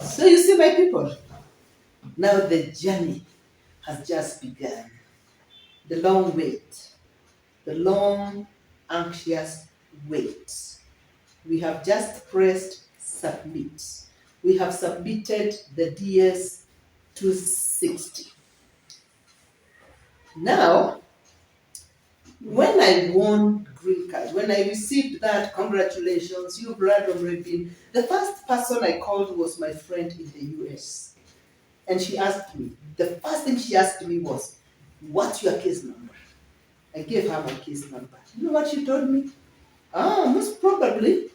So you see, my people, now the journey has just begun. The long wait, the long, anxious wait. We have just pressed submit. We have submitted the DS 260. Now, when I won green card, when I received that, congratulations, you Brad Rabin, the first person I called was my friend in the US. And she asked me, the first thing she asked me was, what's your case number? I gave her my case number. You know what she told me? Most probably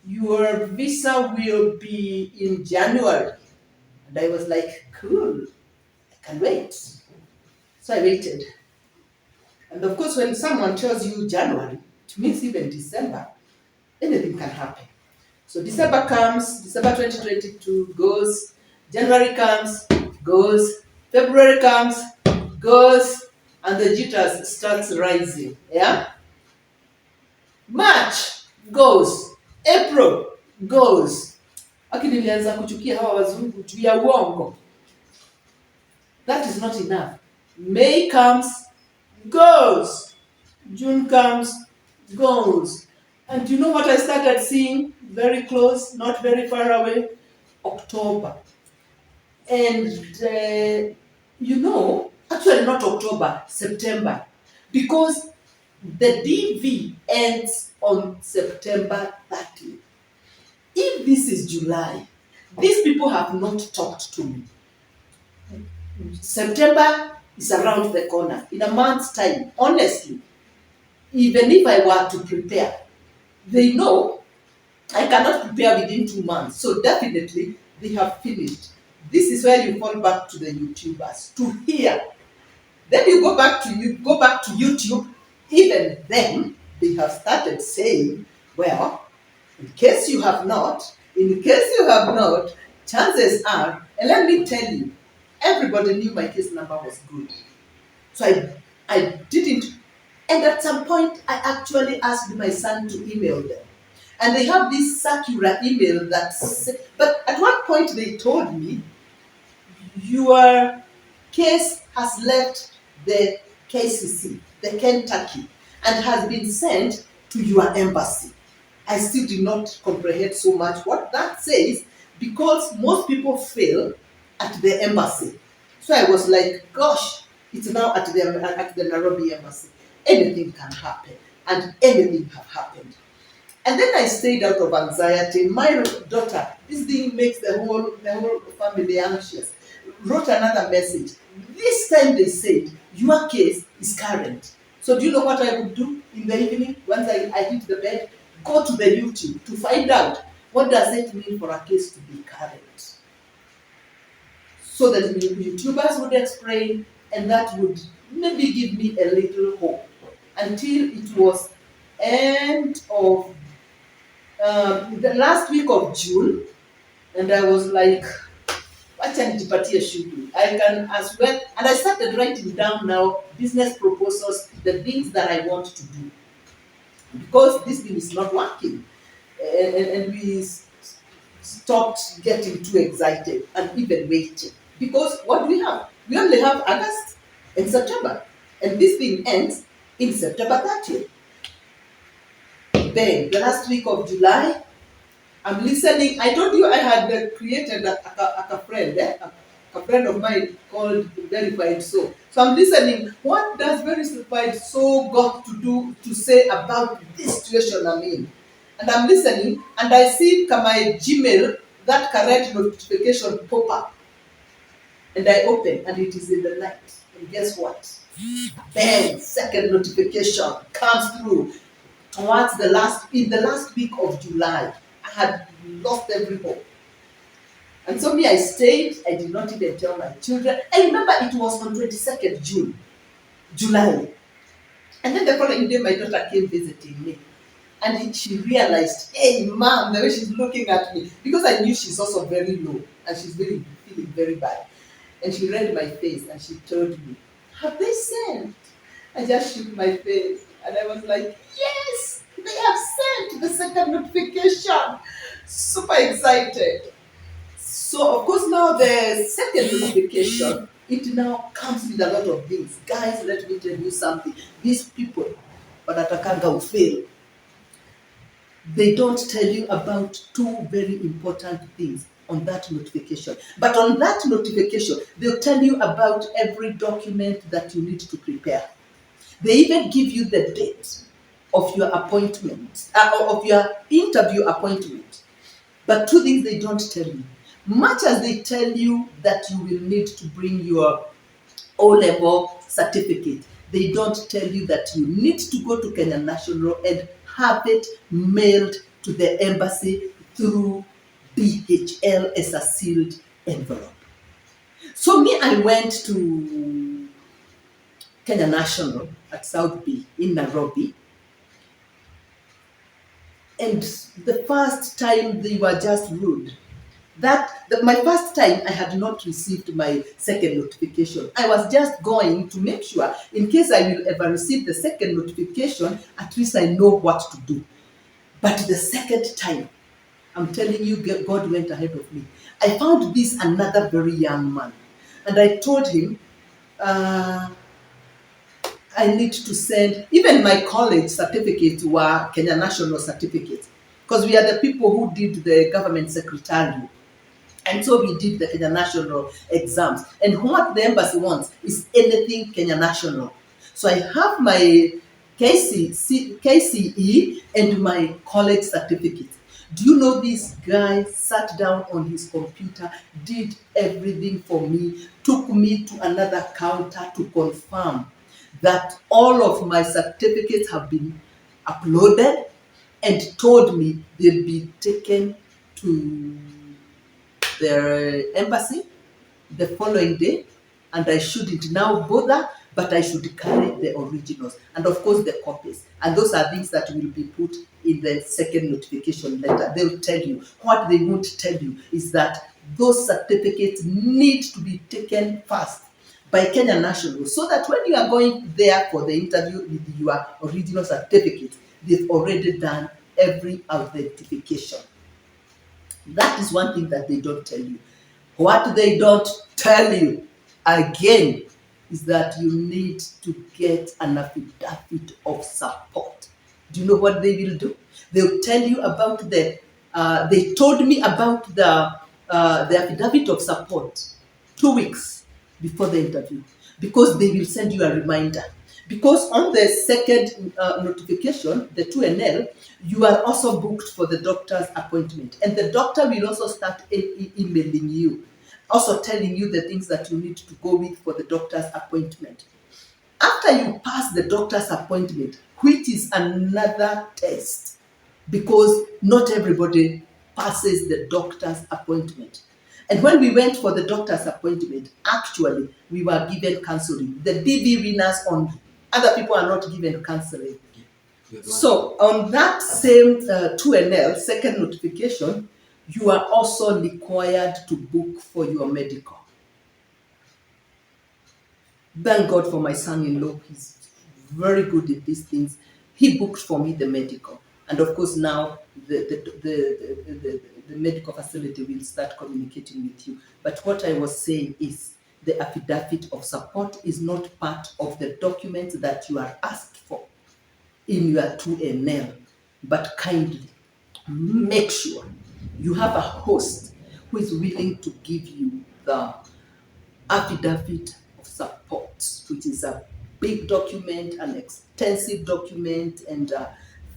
your visa will be in January. And I was like, cool, I can wait. So I waited. And of course, when someone tells you January, it means even December, anything can happen. So December comes, December 2022 goes, January comes, goes, February comes, goes, and the jitters starts rising. Yeah? March goes, April goes. Lakini nilianza kuchukia hawa wazungu juu ya uongo. That is not enough. May comes, goes. June comes, goes. And you know what I started seeing very close, not very far away? October. And actually not October, September. Because the DV ends on September 30th. If this is July, these people have not talked to me. September is around the corner. In a month's time, honestly, even if I were to prepare, they know I cannot prepare within 2 months. So definitely they have finished. This is where you fall back to the YouTubers to hear. Then you go back to YouTube. Even then, they have started saying, well, in case you have not, chances are, and let me tell you, everybody knew my case number was good. So I didn't, and at some point, I actually asked my son to email them. And they have this circular email but at one point they told me, your case has left the KCC, the Kentucky, and has been sent to your embassy. I still did not comprehend so much what that says because most people fail at the embassy. So I was like, gosh, it's now at the Nairobi embassy. Anything can happen, and anything have happened. And then I stayed out of anxiety. My daughter, this thing makes the whole family anxious, wrote another message. This time they said, your case is current. So do you know what I would do in the evening once I hit the bed? Go to the YouTube to find out what does it mean for a case to be current. So that the YouTubers would explain, and that would maybe give me a little hope. Until it was end of the last week of June, and I was like, wacha nijipatie shughuli. I can as well, and I started writing down now business proposals, the things that I want to do. Because this thing is not working. And we stopped getting too excited and even waiting. Because what do we have? We only have August and September. And this thing ends in September 30th. Then, the last week of July, I'm listening. I told you I had created a friend, a friend of mine called Verified So. So I'm listening. What does Verified So got to do to say about this situation I'm in? And I'm listening, and I see my Gmail, that correct notification pop up. And I open, and it is in the night. And guess what? Then second notification comes through towards in the last week of July. I had lost every hope. And so I stayed. I did not even tell my children. I remember it was on 22nd July. And then the following day, my daughter came visiting me. And she realized, hey, mom, the way she's looking at me. Because I knew she's also very low. And she's really feeling very bad. And she read my face and she told me, have they sent? I just shook my face. And I was like, yes, they have sent the second notification. Super excited. So of course now the second notification, it now comes with a lot of things. Guys, let me tell you something. These people, wanatakanga ufail. They don't tell you about two very important things on that notification. But on that notification, they'll tell you about every document that you need to prepare. They even give you the date of your appointment, of your interview appointment. But two things they don't tell you. Much as they tell you that you will need to bring your O-level certificate, they don't tell you that you need to go to Kenya National and have it mailed to the embassy through DHL as a sealed envelope. So me, I went to Kenya National at South B in Nairobi. And the first time they were just rude. My first time I had not received my second notification. I was just going to make sure in case I will ever receive the second notification, at least I know what to do. But the second time, I'm telling you, God went ahead of me. I found this another very young man, and I told him, I need to send, even my college certificates were Kenya National certificates, because we are the people who did the government secretariat. And so we did the Kenya National exams. And what the embassy wants is anything Kenya National. So I have my KCE and my college certificate. Do you know this guy sat down on his computer, did everything for me, took me to another counter to confirm that all of my certificates have been uploaded, and told me they'll be taken to their embassy the following day, and I shouldn't now bother, but I should carry the originals and of course the copies. And those are things that will be put in the second notification letter. They'll tell you. What they won't tell you is that those certificates need to be taken first by Kenya National, so that when you are going there for the interview with your original certificate, they've already done every authentication. That is one thing that they don't tell you. What they don't tell you, again, is that you need to get an affidavit of support. Do you know what they will do? They'll tell you about they told me about the affidavit of support 2 weeks before the interview, because they will send you a reminder. Because on the second notification, the 2NL, you are also booked for the doctor's appointment. And the doctor will also start emailing you, also telling you the things that you need to go with for the doctor's appointment. After you pass the doctor's appointment, which is another test, because not everybody passes the doctor's appointment. And when we went for the doctor's appointment, actually, we were given counseling. The DV winners only. Other people are not given counseling. So on that same 2NL, second notification, you are also required to book for your medical. Thank God for my son-in-law. He's very good at these things. He booked for me the medical. And of course now the medical facility will start communicating with you. But what I was saying is the affidavit of support is not part of the documents that you are asked for in your 2NL. But kindly make sure you have a host who is willing to give you the affidavit of support, which is a big document, an extensive document, and a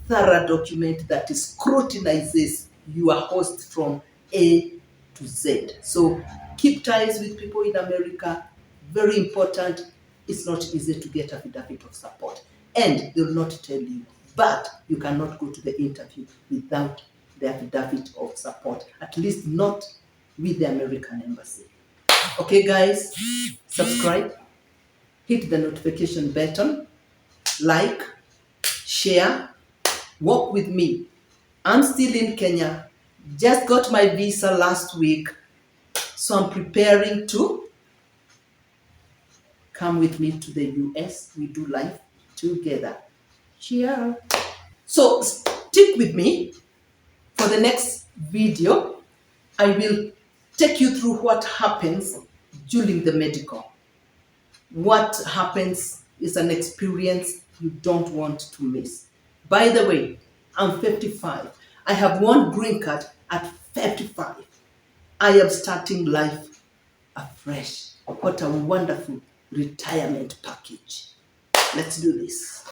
thorough document that scrutinizes your host from A to Z. So keep ties with people in America. Very important. It's not easy to get affidavit of support, and they will not tell you, but you cannot go to the interview without the affidavit of support, at least not with the American embassy. Okay, guys, subscribe, hit the notification button, like, share, walk with me. I'm still in Kenya, just got my visa last week, so I'm preparing to come with me to the US. We do life together. Cheers. So stick with me for the next video. I will take you through what happens during the medical. What happens is an experience you don't want to miss. By the way, I'm 55. I have won green card at 55. I am starting life afresh. What a wonderful retirement package. Let's do this.